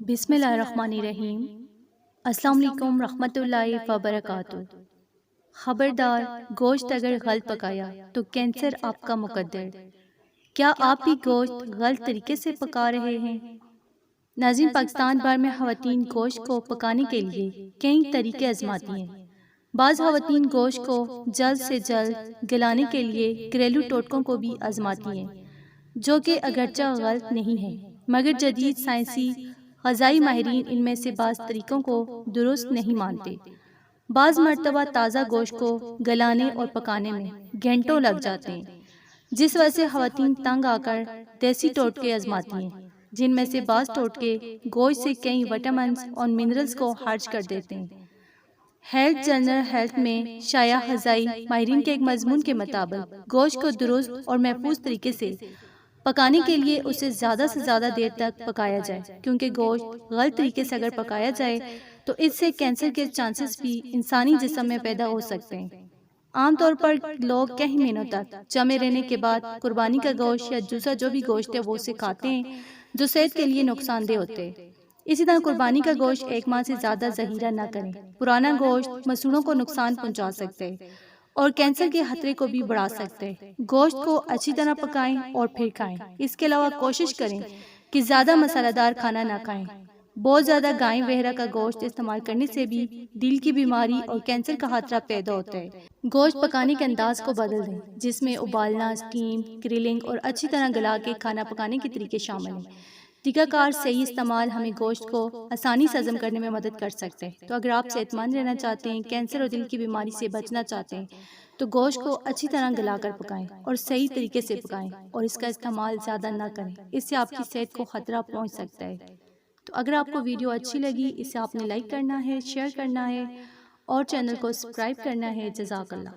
بسم اللہ الرحمن الرحیم۔ السلام علیکم رحمۃ اللہ وبرکاتہ۔ خبردار، گوشت اگر غلط پکایا تو کینسر آپ کا مقدر۔ کیا آپ بھی گوشت غلط طریقے سے پکا رہے ہیں؟ ناظرین، پاکستان بھر میں خواتین گوشت کو پکانے کے لیے کئی طریقے آزماتی ہیں۔ بعض خواتین گوشت کو جلد سے جلد گلانے کے لیے گھریلو ٹوٹکوں کو بھی آزماتی ہیں، جو کہ اگرچہ غلط نہیں ہے، مگر جدید سائنسی غذائی ماہرین ان میں سے بعض طریقوں کو درست نہیں مانتے۔ بعض مرتبہ تازہ گوشت کو گلانے اور پکانے میں گھنٹوں لگ جاتے ہیں، جس وجہ سے خواتین تنگ آ کر دیسی ٹوٹکے آزماتی ہیں، جن میں سے بعض ٹوٹکے گوشت سے کئی وٹامنز اور منرلز کو خارج کر دیتے ہیں۔ ہیلتھ جرنل ہیلتھ میں شائع غذائی ماہرین کے ایک مضمون کے مطابق گوشت کو درست اور محفوظ طریقے سے پکانے کے لیے اسے زیادہ سے زیادہ دیر تک پکایا جائے، کیونکہ گوشت غلط طریقے سے اگر پکایا جائے تو اس سے کینسر کے چانسز بھی انسانی جسم میں پیدا ہو سکتے ہیں۔ عام طور پر لوگ کئی مہینوں تک جمے رہنے کے بعد قربانی کا گوشت یا دوسرا جو بھی گوشت ہے وہ اسے کھاتے ہیں، جو صحت کے لیے نقصان دہ ہوتے ہیں۔ اسی طرح قربانی کا گوشت ایک ماہ سے زیادہ ذخیرہ نہ کریں۔ پرانا گوشت مسوڑوں کو نقصان پہنچا سکتے ہیں اور کینسر کے خطرے کو بھی بڑھا سکتے ہیں۔ گوشت کو اچھی طرح پکائیں اور پھر کھائیں۔ اس کے علاوہ کوشش کریں کہ زیادہ مسالہ دار کھانا نہ کھائیں۔ بہت زیادہ گائے وغیرہ کا گوشت استعمال کرنے سے بھی دل کی بیماری اور کینسر کا خطرہ پیدا ہوتا ہے۔ گوشت پکانے کے انداز کو بدل دیں، جس میں ابالنا، اسٹیم، گرلنگ اور اچھی طرح گلا کے کھانا پکانے کے طریقے شامل ہیں۔ طریقہ کار صحیح استعمال ہمیں گوشت کو آسانی سے ہضم کرنے میں مدد کر سکتے ہیں۔ تو اگر آپ صحت مند رہنا چاہتے ہیں، کینسر اور دل کی بیماری سے بچنا چاہتے ہیں، تو گوشت کو اچھی طرح گلا کر پکائیں اور صحیح طریقے سے پکائیں اور اس کا استعمال زیادہ نہ کریں، اس سے آپ کی صحت کو خطرہ پہنچ سکتا ہے۔ تو اگر آپ کو ویڈیو اچھی لگی، اسے آپ نے لائک کرنا ہے، شیئر کرنا ہے اور چینل کو سبسکرائب کرنا ہے۔ جزاک اللہ۔